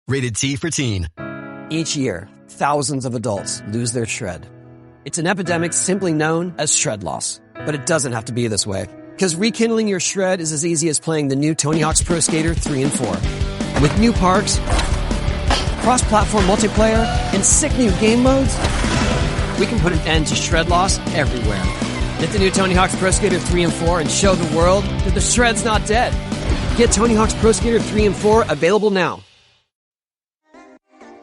Rated T for teen. Each year, thousands of adults lose their shred. It's an epidemic simply known as shred loss. But it doesn't have to be this way. Because rekindling your shred is as easy as playing the new Tony Hawk's Pro Skater 3 and 4. With new parks, cross-platform multiplayer, and sick new game modes, we can put an end to shred loss everywhere. Get the new Tony Hawk's Pro Skater 3 and 4 and show the world that the shred's not dead. Get Tony Hawk's Pro Skater 3 and 4 available now.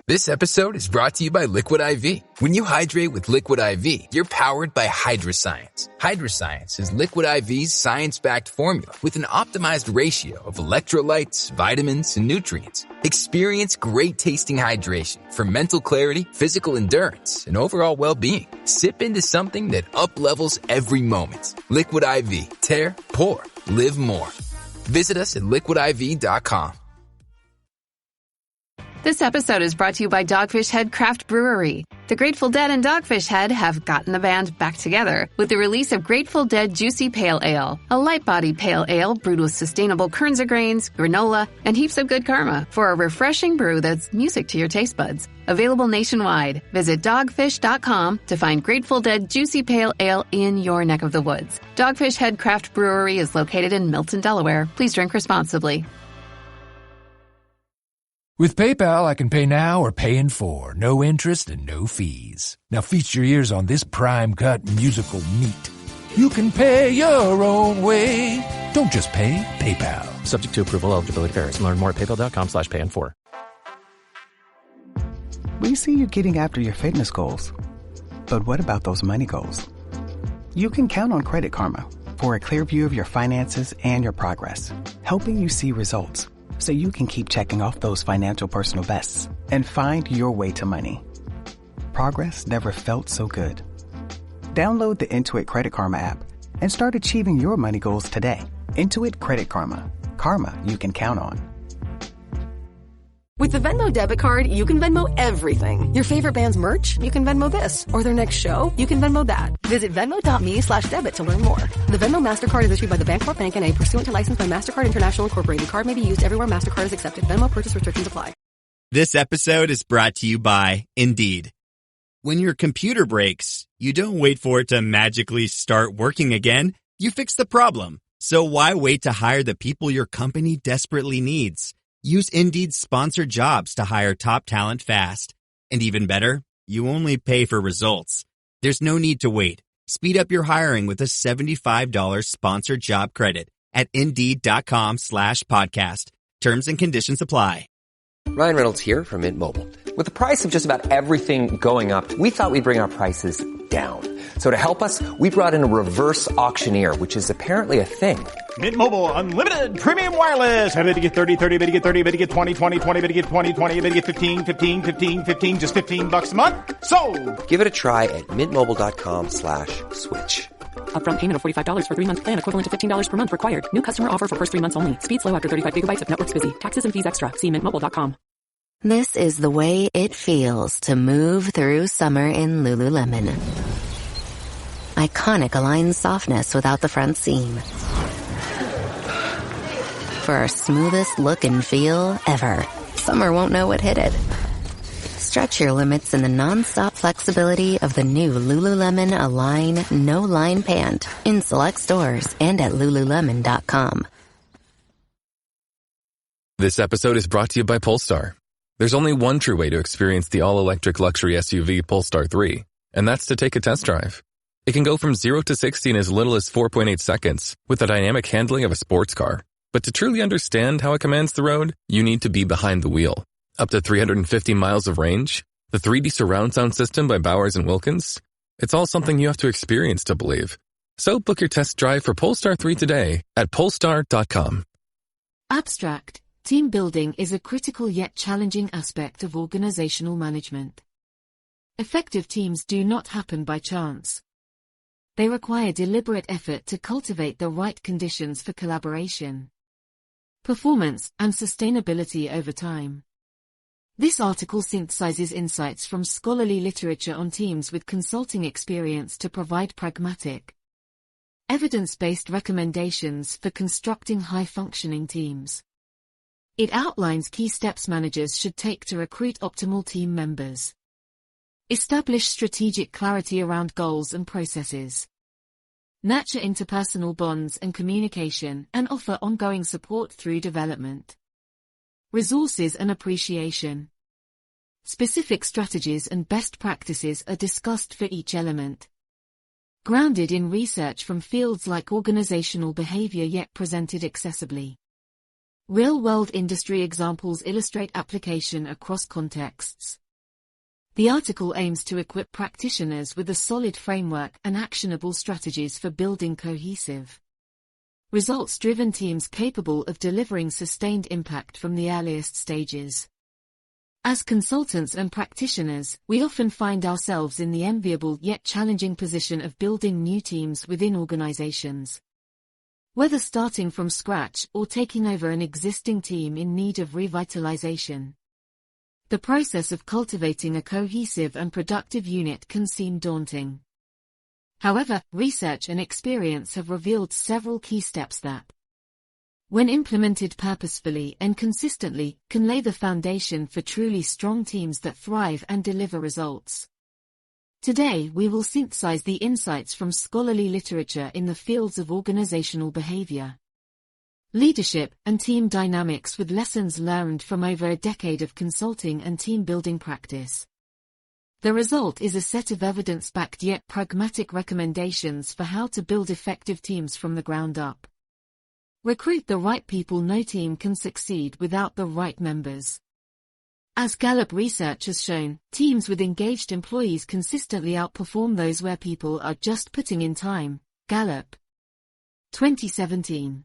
This episode is brought to you by Liquid IV. When you hydrate with Liquid IV, you're powered by HydraScience. HydraScience is Liquid IV's science-backed formula with an optimized ratio of electrolytes, vitamins, and nutrients. Experience great-tasting hydration for mental clarity, physical endurance, and overall well-being. Sip into something that up-levels every moment. Liquid IV. Tear, pour, live more. Visit us at liquidiv.com. This episode is brought to you by Dogfish Head Craft Brewery. The Grateful Dead and Dogfish Head have gotten the band back together with the release of Grateful Dead Juicy Pale Ale, a light-bodied pale ale brewed with sustainable Kernza grains, granola, and heaps of good karma for a refreshing brew that's music to your taste buds. Available nationwide. Visit dogfish.com to find Grateful Dead Juicy Pale Ale in your neck of the woods. Dogfish Head Craft Brewery is located in Milton, Delaware. Please drink responsibly. With PayPal, I can pay now or pay in full, no interest and no fees. Now feast your ears on this prime-cut musical meat. You can pay your own way. Don't just pay, PayPal. Subject to approval, eligibility varies. Learn more at paypal.com/payinfor. We see you getting after your fitness goals. But what about those money goals? You can count on Credit Karma for a clear view of your finances and your progress, helping you see results so you can keep checking off those financial personal bests and find your way to money. Progress never felt so good. Download the Intuit Credit Karma app and start achieving your money goals today. Intuit Credit Karma. Karma you can count on. With the Venmo debit card, you can Venmo everything. Your favorite band's merch? You can Venmo this. Or their next show? You can Venmo that. Visit Venmo.me/debit to learn more. The Venmo MasterCard is issued by the Bancorp Bank N.A. pursuant to license by MasterCard International Incorporated. Card may be used everywhere MasterCard is accepted. Venmo purchase restrictions apply. This episode is brought to you by Indeed. When your computer breaks, you don't wait for it to magically start working again. You fix the problem. So why wait to hire the people your company desperately needs? Use Indeed's sponsored jobs to hire top talent fast. And even better, you only pay for results. There's no need to wait. Speed up your hiring with a $75 sponsored job credit at Indeed.com/podcast. Terms and conditions apply. Ryan Reynolds here from Mint Mobile. With the price of just about everything going up, we thought we'd bring our prices down. So to help us, we brought in a reverse auctioneer, which is apparently a thing. Mint Mobile Unlimited Premium Wireless. How to get 30, 30, bit to get 30, bit to get 20, 20, 20, bit to get 20, 20, bit to get 15, 15, 15, 15, just $15 a month? Sold! Give it a try at mintmobile.com/switch. Upfront payment of $45 for 3-month plan, equivalent to $15 per month required. New customer offer for first 3 months only. Speed slow after 35 gigabytes if network's busy. Taxes and fees extra. See mintmobile.com. This is the way it feels to move through summer in Lululemon. Iconic Align softness without the front seam. For our smoothest look and feel ever. Summer won't know what hit it. Stretch your limits in the non-stop flexibility of the new Lululemon Align No-Line Pant in select stores and at Lululemon.com. This episode is brought to you by Polestar. There's only one true way to experience the all-electric luxury SUV Polestar 3, and that's to take a test drive. It can go from 0 to 60 in as little as 4.8 seconds with the dynamic handling of a sports car. But to truly understand how it commands the road, you need to be behind the wheel. Up to 350 miles of range, the 3D surround sound system by Bowers & Wilkins. It's all something you have to experience to believe. So book your test drive for Polestar 3 today at polestar.com. Abstract. Team building is a critical yet challenging aspect of organizational management. Effective teams do not happen by chance. They require deliberate effort to cultivate the right conditions for collaboration, performance, and sustainability over time. This article synthesizes insights from scholarly literature on teams with consulting experience to provide pragmatic, evidence-based recommendations for constructing high-functioning teams. It outlines key steps managers should take to recruit optimal team members. Establish strategic clarity around goals and processes. Nurture interpersonal bonds and communication and offer ongoing support through development. Resources and appreciation. Specific strategies and best practices are discussed for each element. Grounded in research from fields like organizational behavior yet presented accessibly. Real-world industry examples illustrate application across contexts. The article aims to equip practitioners with a solid framework and actionable strategies for building cohesive, results-driven teams capable of delivering sustained impact from the earliest stages. As consultants and practitioners, we often find ourselves in the enviable yet challenging position of building new teams within organizations. Whether starting from scratch or taking over an existing team in need of revitalization, the process of cultivating a cohesive and productive unit can seem daunting. However, research and experience have revealed several key steps that, when implemented purposefully and consistently, can lay the foundation for truly strong teams that thrive and deliver results. Today we will synthesize the insights from scholarly literature in the fields of organizational behavior, leadership, and team dynamics with lessons learned from over a decade of consulting and team-building practice. The result is a set of evidence-backed yet pragmatic recommendations for how to build effective teams from the ground up. Recruit the right people. No team can succeed without the right members. As Gallup research has shown, teams with engaged employees consistently outperform those where people are just putting in time. Gallup 2017.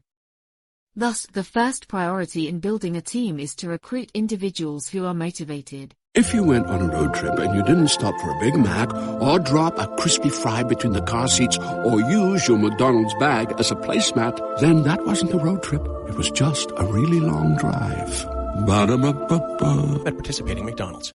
Thus, the first priority in building a team is to recruit individuals who are motivated. If you went on a road trip and you didn't stop for a Big Mac or drop a crispy fry between the car seats or use your McDonald's bag as a placemat, then that wasn't a road trip. It was just a really long drive. Ba-da-ba-ba-ba. At participating McDonald's.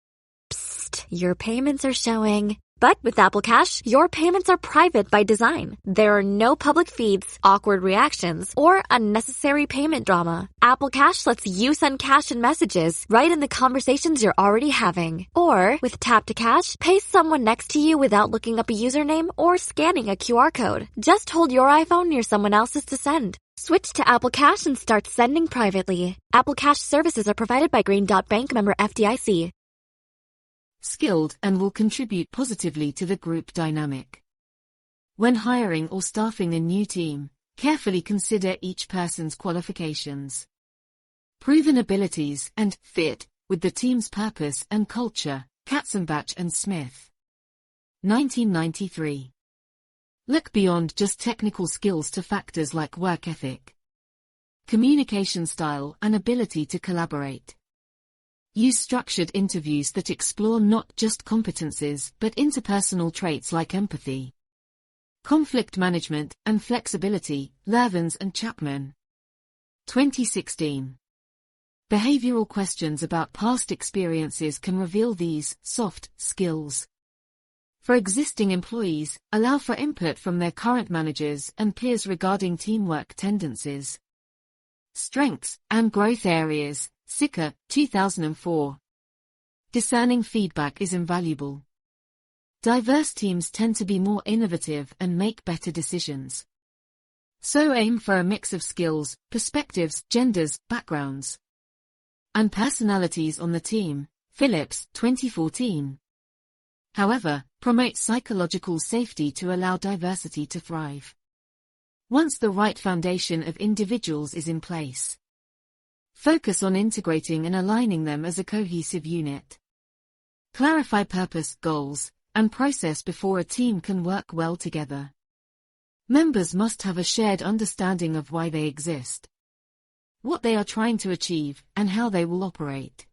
Psst, your payments are showing. But with Apple Cash, your payments are private by design. There are no public feeds, awkward reactions, or unnecessary payment drama. Apple Cash lets you send cash and messages right in the conversations you're already having. Or, with Tap to Cash, pay someone next to you without looking up a username or scanning a QR code. Just hold your iPhone near someone else's to send. Switch to Apple Cash and start sending privately. Apple Cash services are provided by Green Dot Bank, member FDIC. Skilled and will contribute positively to the group dynamic. When hiring or staffing a new team, carefully consider each person's qualifications, proven abilities, and fit with the team's purpose and culture. Katzenbach and Smith, 1993. Look beyond just technical skills to factors like work ethic, communication style, and ability to collaborate. Use structured interviews that explore not just competencies but interpersonal traits like empathy, conflict management, and flexibility. Lervins and Chapman, 2016. Behavioral questions about past experiences can reveal these soft skills. For existing employees, allow for input from their current managers and peers regarding teamwork tendencies, strengths, and growth areas. Sicker, 2004. Discerning feedback is invaluable. Diverse teams tend to be more innovative and make better decisions. So aim for a mix of skills, perspectives, genders, backgrounds, and personalities on the team. Phillips, 2014. However, promote psychological safety to allow diversity to thrive. Once the right foundation of individuals is in place, focus on integrating and aligning them as a cohesive unit. Clarify purpose, goals, and process before a team can work well together. Members must have a shared understanding of why they exist, what they are trying to achieve, and how they will operate.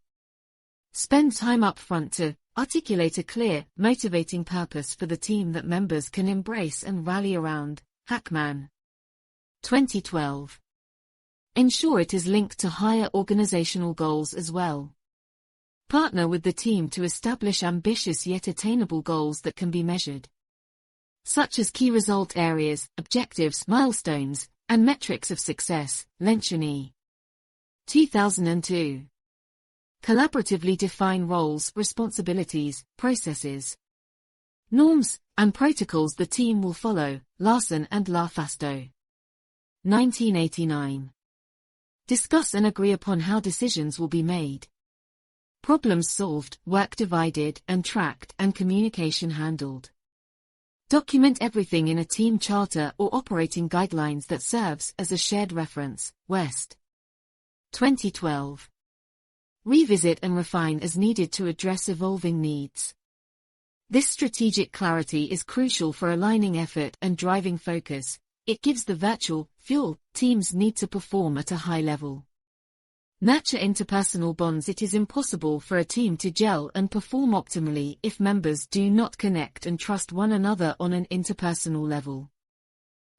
Spend time up front to articulate a clear, motivating purpose for the team that members can embrace and rally around. Hackman, 2012. Ensure it is linked to higher organizational goals as well. Partner with the team to establish ambitious yet attainable goals that can be measured, such as key result areas, objectives, milestones, and metrics of success. Lencioni, 2002. Collaboratively define roles, responsibilities, processes, norms, and protocols the team will follow, Larson and LaFasto. 1989. Discuss and agree upon how decisions will be made. Problems solved, work divided and tracked, and communication handled. Document everything in a team charter or operating guidelines that serves as a shared reference, West. 2012. Revisit and refine as needed to address evolving needs. This strategic clarity is crucial for aligning effort and driving focus. It gives the virtual fuel teams need to perform at a high level. Nurture interpersonal bonds. It is impossible for a team to gel and perform optimally if members do not connect and trust one another on an interpersonal level.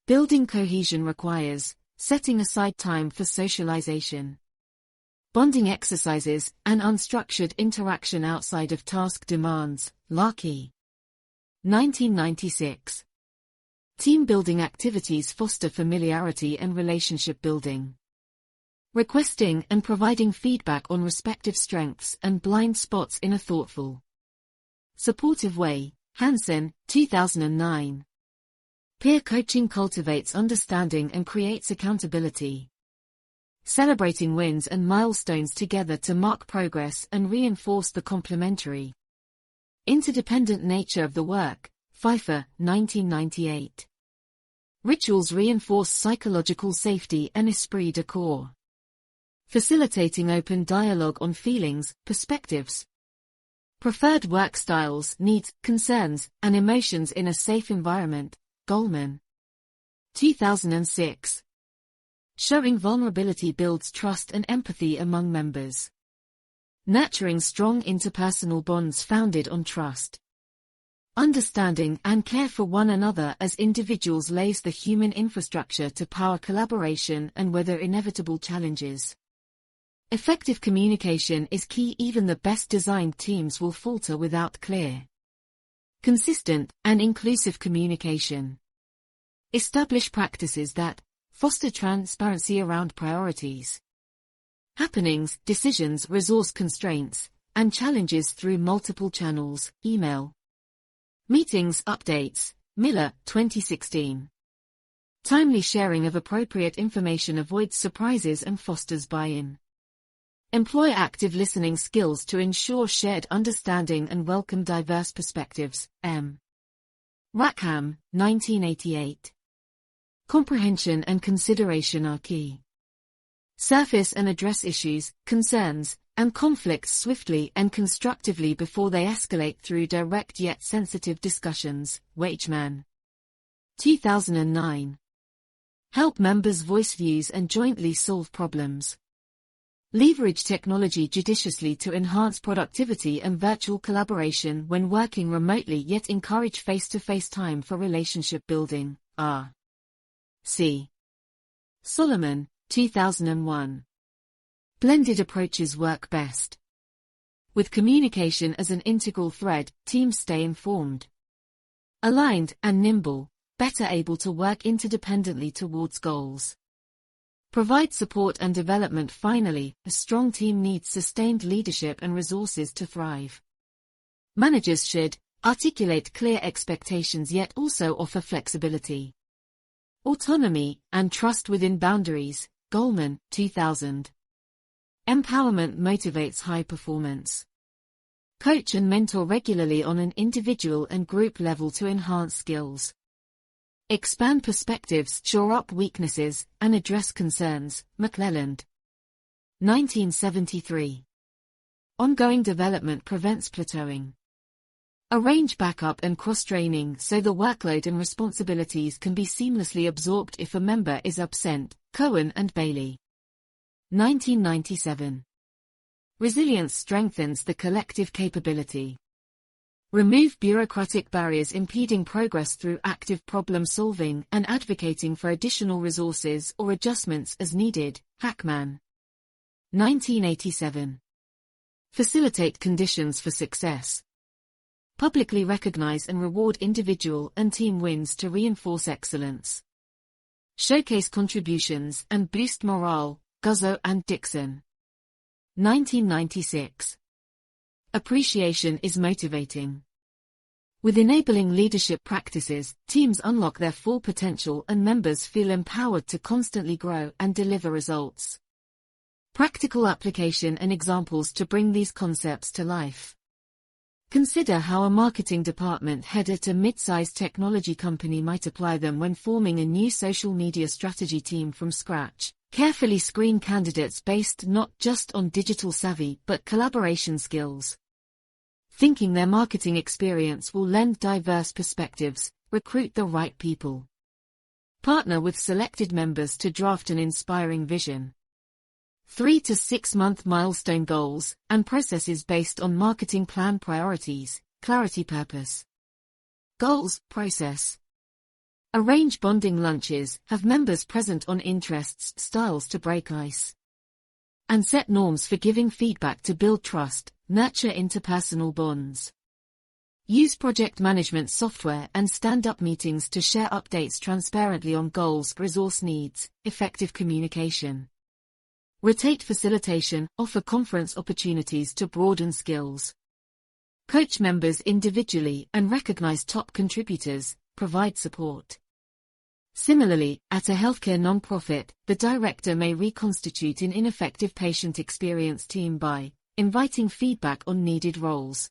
Building cohesion requires setting aside time for socialization. Bonding exercises and unstructured interaction outside of task demands, Larkey. 1996. Team building activities foster familiarity and relationship building. Requesting and providing feedback on respective strengths and blind spots in a thoughtful, supportive way, Hansen, 2009. Peer coaching cultivates understanding and creates accountability. Celebrating wins and milestones together to mark progress and reinforce the complementary, interdependent nature of the work, Pfeiffer, 1998. Rituals reinforce psychological safety and esprit de corps. Facilitating open dialogue on feelings, perspectives, preferred work styles, needs, concerns, and emotions in a safe environment, Goldman. 2006. Showing vulnerability builds trust and empathy among members. Nurturing strong interpersonal bonds founded on trust. Understanding and care for one another as individuals lays the human infrastructure to power collaboration and weather inevitable challenges. Effective communication is key. Even the best designed teams will falter without clear, consistent, and inclusive communication. Establish practices that foster transparency around priorities, happenings, decisions, resource constraints, and challenges through multiple channels, email, meetings, updates, Miller, 2016. Timely sharing of appropriate information avoids surprises and fosters buy-in. Employ active listening skills to ensure shared understanding and welcome diverse perspectives, M. Rackham, 1988. Comprehension and consideration are key. Surface and address issues, concerns, and conflicts swiftly and constructively before they escalate through direct yet sensitive discussions, Wakeman. 2009. Help members voice views and jointly solve problems. Leverage technology judiciously to enhance productivity and virtual collaboration when working remotely, yet encourage face-to-face time for relationship building. R. C. Solomon, 2001. Blended approaches work best. With communication as an integral thread, teams stay informed, aligned, and nimble, better able to work interdependently towards goals. Provide support and development. Finally, a strong team needs sustained leadership and resources to thrive. Managers should articulate clear expectations yet also offer flexibility, autonomy, and trust within boundaries. Goldman, 2000. Empowerment motivates high performance. Coach and mentor regularly on an individual and group level to enhance skills. Expand perspectives, shore up weaknesses, and address concerns. McClelland. 1973. Ongoing development prevents plateauing. Arrange backup and cross-training so the workload and responsibilities can be seamlessly absorbed if a member is absent. Cohen and Bailey. 1997. Resilience strengthens the collective capability. Remove bureaucratic barriers impeding progress through active problem solving and advocating for additional resources or adjustments as needed. Hackman. 1987. Facilitate conditions for success. Publicly recognize and reward individual and team wins to reinforce excellence. Showcase contributions and boost morale. Guzzo and Dixon. 1996. Appreciation is motivating. With enabling leadership practices, teams unlock their full potential and members feel empowered to constantly grow and deliver results. Practical application and examples to bring these concepts to life. Consider how a marketing department head at a mid-sized technology company might apply them when forming a new social media strategy team from scratch. Carefully screen candidates based not just on digital savvy but collaboration skills. Thinking their marketing experience will lend diverse perspectives, recruit the right people. Partner with selected members to draft an inspiring vision. 3 to 6 month milestone goals, and processes based on marketing plan priorities, clarity purpose. Goals, process. Arrange bonding lunches, have members present on interests, styles to break ice. And set norms for giving feedback to build trust, nurture interpersonal bonds. Use project management software and stand-up meetings to share updates transparently on goals, resource needs, effective communication. Rotate facilitation, offer conference opportunities to broaden skills. Coach members individually and recognize top contributors, provide support. Similarly, at a healthcare nonprofit, the director may reconstitute an ineffective patient experience team by inviting feedback on needed roles,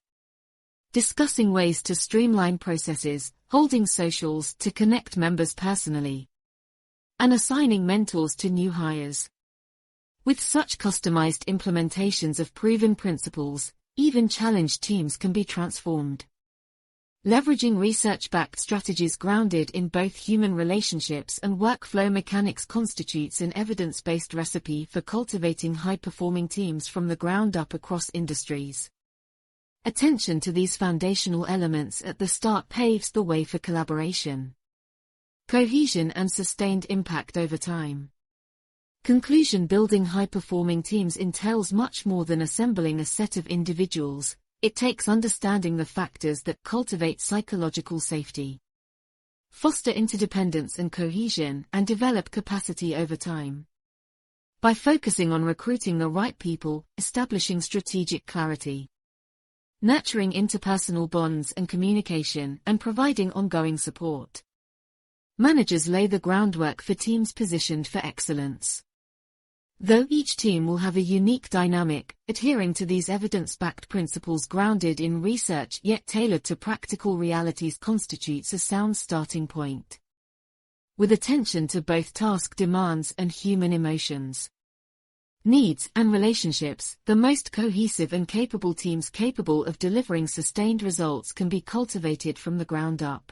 discussing ways to streamline processes, holding socials to connect members personally, and assigning mentors to new hires. With such customized implementations of proven principles, even challenged teams can be transformed. Leveraging research-backed strategies grounded in both human relationships and workflow mechanics constitutes an evidence-based recipe for cultivating high-performing teams from the ground up across industries. Attention to these foundational elements at the start paves the way for collaboration, cohesion and sustained impact over time. Conclusion: building high-performing teams entails much more than assembling a set of individuals. It takes understanding the factors that cultivate psychological safety, foster interdependence and cohesion, and develop capacity over time. By focusing on recruiting the right people, establishing strategic clarity, nurturing interpersonal bonds and communication, and providing ongoing support, managers lay the groundwork for teams positioned for excellence. Though each team will have a unique dynamic, adhering to these evidence-backed principles grounded in research yet tailored to practical realities constitutes a sound starting point. With attention to both task demands and human emotions, needs, and relationships, the most cohesive and capable teams capable of delivering sustained results can be cultivated from the ground up.